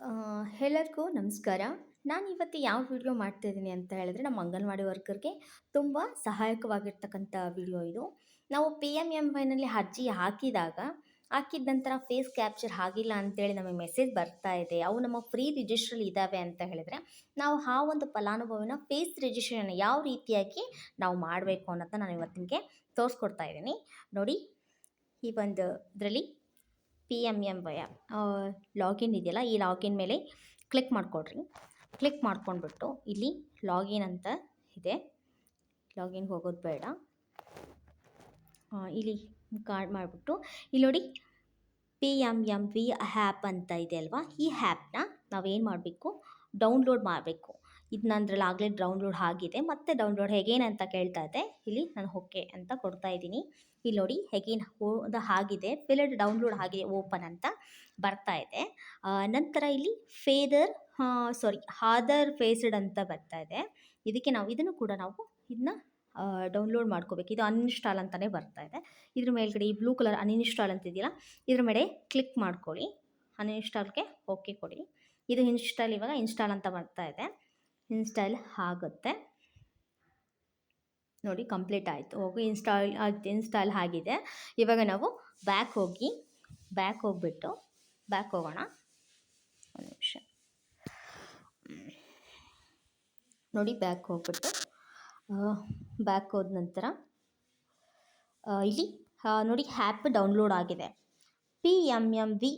ಆ, ಎಲ್ಲರಿಗೂ ನಮಸ್ಕಾರ. ನಾನು ಇವತ್ತು ಯಾವ ವಿಡಿಯೋ ಮಾಡ್ತಾ ಇದ್ದೀನಿ ಅಂತ ಹೇಳಿದ್ರೆ ನಮ್ಮ ಅಂಗನವಾಡಿ ವರ್ಕರ್ಗೆ ತುಂಬ ಸಹಾಯಕವಾಗಿರ್ತಕ್ಕಂಥ ವಿಡಿಯೋ ಇದು. ನಾವು ಪಿ ಎಮ್ ಎಮ್ ವೈನಲ್ಲಿ ಅರ್ಜಿ ಹಾಕಿದ ನಂತರ ಫೇಸ್ ಕ್ಯಾಪ್ಚರ್ ಆಗಿಲ್ಲ ಅಂತೇಳಿ ನಮಗೆ ಮೆಸೇಜ್ ಬರ್ತಾ ಇದೆ. ಅವು ನಮ್ಮ ಫ್ರೀ ರಿಜಿಸ್ಟ್ರಲ್ಲಿ ಇದ್ದಾವೆ ಅಂತ ಹೇಳಿದ್ರೆ ನಾವು ಆ ಒಂದು ಫಲಾನುಭವಿನ ಫೇಸ್ ರಿಜಿಸ್ಟ್ರೇಷನ್ ಯಾವ ರೀತಿಯಾಗಿ ನಾವು ಮಾಡಬೇಕು ಅನ್ನೋದನ್ನ ನಾನು ಇವತ್ತು ನಿಮಗೆ ತೋರಿಸ್ಕೊಡ್ತಾ ಇದ್ದೀನಿ. ನೋಡಿ, ಈ ಒಂದು ಇದರಲ್ಲಿ P M M Y login ಇದೆಯಲ್ಲ, ಈ ಲಾಗಿನ್ ಮೇಲೆ ಕ್ಲಿಕ್ ಮಾಡಿಕೊಡ್ರಿ. ಕ್ಲಿಕ್ ಮಾಡ್ಕೊಂಡ್ಬಿಟ್ಟು ಇಲ್ಲಿ ಲಾಗಿನ್ ಅಂತ ಇದೆ, ಲಾಗಿನ್ಗೆ ಹೋಗೋದು ಬೇಡ. ಇಲ್ಲಿ ಕಾರ್ಡ್ ಮಾಡಿಬಿಟ್ಟು ಇಲ್ಲಿ ನೋಡಿ P M M V app ಅಂತ ಇದೆ ಅಲ್ವಾ, ಈ ಆ್ಯಪ್ನ ನಾವೇನು ಮಾಡಬೇಕು, ಡೌನ್ಲೋಡ್ ಮಾಡಬೇಕು. ಇದು ನಂದ್ರಲ್ಲಿ ಆಗಲೇ ಡೌನ್ಲೋಡ್ ಆಗಿದೆ, ಮತ್ತೆ ಡೌನ್ಲೋಡ್ ಹೇಗೇನು ಅಂತ ಕೇಳ್ತಾ ಇದೆ. ಇಲ್ಲಿ ನಾನು ಓಕೆ ಅಂತ ಕೊಡ್ತಾ ಇದ್ದೀನಿ. ಇಲ್ಲಿ ನೋಡಿ ಹೇಗೇನು ಆಗಿದೆ, ಫಿಲ್ಡ್ ಡೌನ್ಲೋಡ್ ಆಗಿದೆ, ಓಪನ್ ಅಂತ ಬರ್ತಾ ಇದೆ. ನಂತರ ಇಲ್ಲಿ ಆಧಾರ್ ಫೇಸ್ಡ್ ಅಂತ ಬರ್ತಾ ಇದೆ. ಇದಕ್ಕೆ ಇದನ್ನು ಕೂಡ ಇದನ್ನ ಡೌನ್ಲೋಡ್ ಮಾಡ್ಕೋಬೇಕು. ಇದು ಅನ್ಇನ್ಸ್ಟಾಲ್ ಅಂತಲೇ ಬರ್ತಾ ಇದೆ. ಇದ್ರ ಮೇಲ್ಗಡೆ ಈ ಬ್ಲೂ ಕಲರ್ ಅನ್ಇನ್ಸ್ಟಾಲ್ ಅಂತ ಇದೆಯಲ್ಲ, ಇದ್ರ ಮೇಲೆ ಕ್ಲಿಕ್ ಮಾಡ್ಕೊಳ್ಳಿ. ಅನ್ಇನ್ಸ್ಟಾಲ್ಗೆ ಓಕೆ ಕೊಡಿ. ಇದು ಇವಾಗ ಇನ್ಸ್ಟಾಲ್ ಅಂತ ಬರ್ತಾ ಇದೆ. ಇನ್ಸ್ಟಾಲ್ ಆಗುತ್ತೆ ನೋಡಿ, ಕಂಪ್ಲೀಟ್ ಆಯಿತು. ಇನ್ಸ್ಟಾಲ್ ಆಗಿದೆ. ಇವಾಗ ನಾವು ಬ್ಯಾಕ್ ಹೋಗ್ಬಿಟ್ಟು ಬ್ಯಾಕ್ ಹೋಗೋಣ. ಒಂದು ನಿಮಿಷ ನೋಡಿ, ಬ್ಯಾಕ್ ಹೋಗ್ಬಿಟ್ಟು ಬ್ಯಾಕ್ ಹೋದ ನಂತರ ಇಲ್ಲಿ ನೋಡಿ ಆ್ಯಪ್ ಡೌನ್ಲೋಡ್ ಆಗಿದೆ. P M M V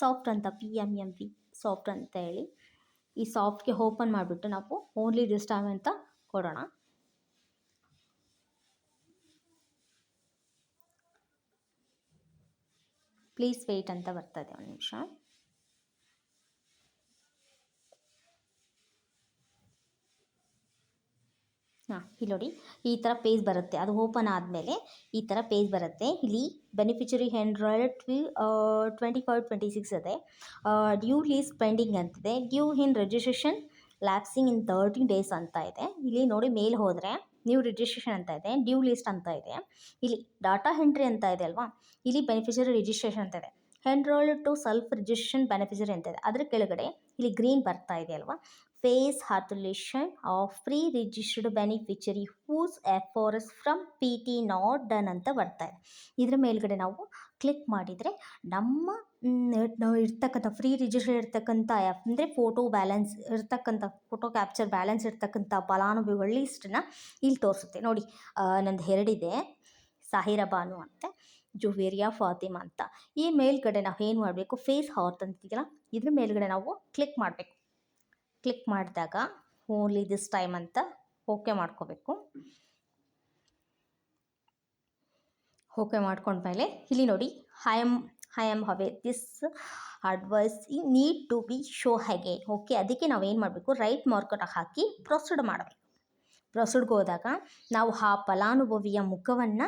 soft ಅಂತ, P M M V soft ಅಂತ ಹೇಳಿ ಈ ಸಾಫ್ಟ್ಗೆ ಓಪನ್ ಮಾಡಿಬಿಟ್ಟು ನಾವು ಓನ್ಲಿ ದಿಸ್ ಟೈಮ್ ಅಂತ ಕೊಡೋಣ. ಪ್ಲೀಸ್ ವೆಯ್ಟ್ ಅಂತ ಬರ್ತದೆ, ಒಂದು ನಿಮಿಷ. ಇಲ್ಲಿ ನೋಡಿ ಈ ಥರ ಪೇಜ್ ಬರುತ್ತೆ. ಅದು ಓಪನ್ ಆದಮೇಲೆ ಈ ಥರ ಪೇಜ್ ಬರುತ್ತೆ. ಇಲ್ಲಿ ಬೆನಿಫಿಷರಿ ಎನ್ರಾಲ್ಡ್ 25-26 ಇದೆ. ಡ್ಯೂ ಲೀಸ್ಟ್ ಪೆಂಡಿಂಗ್ ಅಂತಿದೆ. ಡ್ಯೂ ಇನ್ ರಿಜಿಸ್ಟ್ರೇಷನ್ ಲ್ಯಾಪ್ಸಿಂಗ್ ಇನ್ 30 days ಅಂತ ಇದೆ. ಇಲ್ಲಿ ನೋಡಿ ಮೇಲ್ ಹೋದರೆ ನ್ಯೂ ರಿಜಿಸ್ಟ್ರೇಷನ್ ಅಂತ ಇದೆ, ಡ್ಯೂ ಲೀಸ್ಟ್ ಅಂತ ಇದೆ. ಇಲ್ಲಿ ಡಾಟಾ ಎಂಟ್ರಿ ಅಂತ ಇದೆ ಅಲ್ವಾ, ಇಲ್ಲಿ ಬೆನಿಫಿಷರಿ ರಿಜಿಸ್ಟ್ರೇಷನ್ ಅಂತ ಇದೆ. Enrolled to self registration beneficiary ಅಂತ ಇದೆ. ಅದರ ಕೆಳಗಡೆ ಇಲ್ಲಿ ಗ್ರೀನ್ ಬರ್ತಾ ಇದೆ ಅಲ್ವಾ, face authentication of free registered beneficiary whose efforts from P T not done ಅಂತ ಬರ್ತಾ ಇದೆ. ಇದರ ಮೇಲ್ಗಡೆ ನಾವು ಕ್ಲಿಕ್ ಮಾಡಿದರೆ ನಮ್ಮ ಇರ್ತಕ್ಕಂಥ ಫ್ರೀ ರಿಜಿಸ್ಟರ್ ಇರ್ತಕ್ಕಂಥ ಆ್ಯಪ್ ಅಂದರೆ ಫೋಟೋ ಕ್ಯಾಪ್ಚರ್ ಬ್ಯಾಲೆನ್ಸ್ ಇರ್ತಕ್ಕಂಥ ಫಲಾನುಭವಿಗಳ ಲಿಸ್ಟನ್ನ ಇಲ್ಲಿ ತೋರಿಸುತ್ತೆ. ನೋಡಿ, ನಂದು 2 ಇದೆ, ಸಾಹಿರಾ ಬಾನು ಅಂತ, ಜುವೇರಿಯಾ ಫಾತಿಮಾ ಅಂತ. ಈ ಮೇಲ್ಗಡೆ ನಾವು ಏನು ಮಾಡಬೇಕು, ಫೇಸ್ ಹಾರ್ಟ್ ಅಂತಿದೆಯಲ್ಲ, ಇದ್ರ ಮೇಲ್ಗಡೆ ನಾವು ಕ್ಲಿಕ್ ಮಾಡಬೇಕು. ಕ್ಲಿಕ್ ಮಾಡಿದಾಗ ಓನ್ಲಿ ದಿಸ್ ಟೈಮ್ ಅಂತ ಓಕೆ ಮಾಡ್ಕೋಬೇಕು. ಓಕೆ ಮಾಡ್ಕೊಂಡ್ಮೇಲೆ ಇಲ್ಲಿ ನೋಡಿ I am aware this advise need to be show again. Okay, ಅದಕ್ಕೆ ನಾವೇನು ಮಾಡಬೇಕು, ರೈಟ್ ಮಾರ್ಕರ್ ಹಾಕಿ ಪ್ರೊಸೀಡ್ ಮಾಡಬೇಕು. ಪ್ರೊಸೀಡ್ಗೆ ಹೋದಾಗ ನಾವು ಆ ಫಲಾನುಭವಿಯ ಮುಖವನ್ನು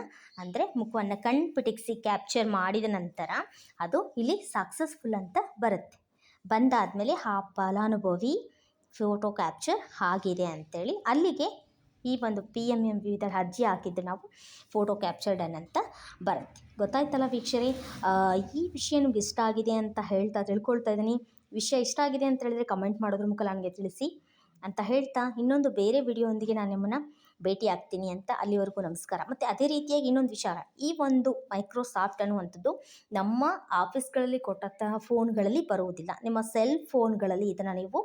ಕಣ್ಪಿಟಿಸಿ ಕ್ಯಾಪ್ಚರ್ ಮಾಡಿದ ನಂತರ ಅದು ಇಲ್ಲಿ ಸಕ್ಸಸ್ಫುಲ್ ಅಂತ ಬರುತ್ತೆ. ಬಂದಾದಮೇಲೆ ಆ ಫಲಾನುಭವಿ ಫೋಟೋ ಕ್ಯಾಪ್ಚರ್ ಆಗಿದೆ ಅಂಥೇಳಿ ಅಲ್ಲಿಗೆ ಈ ಒಂದು ಪಿ ಎಮ್ ಎಮ್ ವಿ ಅರ್ಜಿ ಹಾಕಿದ್ದು ನಾವು ಫೋಟೋ ಕ್ಯಾಪ್ಚರ್ ಡನ್ ಅಂತ ಬರುತ್ತೆ. ಗೊತ್ತಾಯ್ತಲ್ಲ ವೀಕ್ಷರೇ, ಈ ವಿಷಯ ನಿಮ್ಗೆ ಇಷ್ಟ ಆಗಿದೆ ಅಂತ ತಿಳ್ಕೊಳ್ತಾ ಇದ್ದೀನಿ. ವಿಷಯ ಇಷ್ಟ ಆಗಿದೆ ಅಂತ ಹೇಳಿದ್ರೆ ಕಮೆಂಟ್ ಮಾಡೋದ್ರ ಮೂಲಕ ನನಗೆ ತಿಳಿಸಿ ಅಂತ ಹೇಳ್ತಾ, ಇನ್ನೊಂದು ಬೇರೆ ವಿಡಿಯೋದೊಂದಿಗೆ ನಾನು ನಿಮ್ಮನ್ನು ಭೇಟಿ ಆಗ್ತೀನಿ ಅಂತ. ಅಲ್ಲಿವರೆಗೂ ನಮಸ್ಕಾರ. ಮತ್ತು ಅದೇ ರೀತಿಯಾಗಿ ಇನ್ನೊಂದು ವಿಚಾರ, ಈ ಒಂದು ಮೈಕ್ರೋಸಾಫ್ಟ್ ಅನ್ನುವಂಥದ್ದು ನಮ್ಮ ಆಫೀಸ್ಗಳಲ್ಲಿ ಕೊಟ್ಟಂತಹ ಫೋನ್ಗಳಲ್ಲಿ ಬರುವುದಿಲ್ಲ. ನಿಮ್ಮ ಸೆಲ್ ಫೋನ್ಗಳಲ್ಲಿ ಇದನ್ನು ನೀವು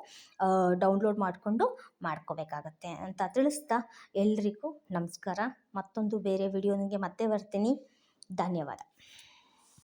ಡೌನ್ಲೋಡ್ ಮಾಡಿಕೊಂಡು ಮಾಡ್ಕೋಬೇಕಾಗತ್ತೆ ಅಂತ ತಿಳಿಸ್ತಾ ಎಲ್ರಿಗೂ ನಮಸ್ಕಾರ. ಮತ್ತೊಂದು ಬೇರೆ ವಿಡಿಯೋನಿಗೆ ಮತ್ತೆ ಬರ್ತೀನಿ. ಧನ್ಯವಾದ.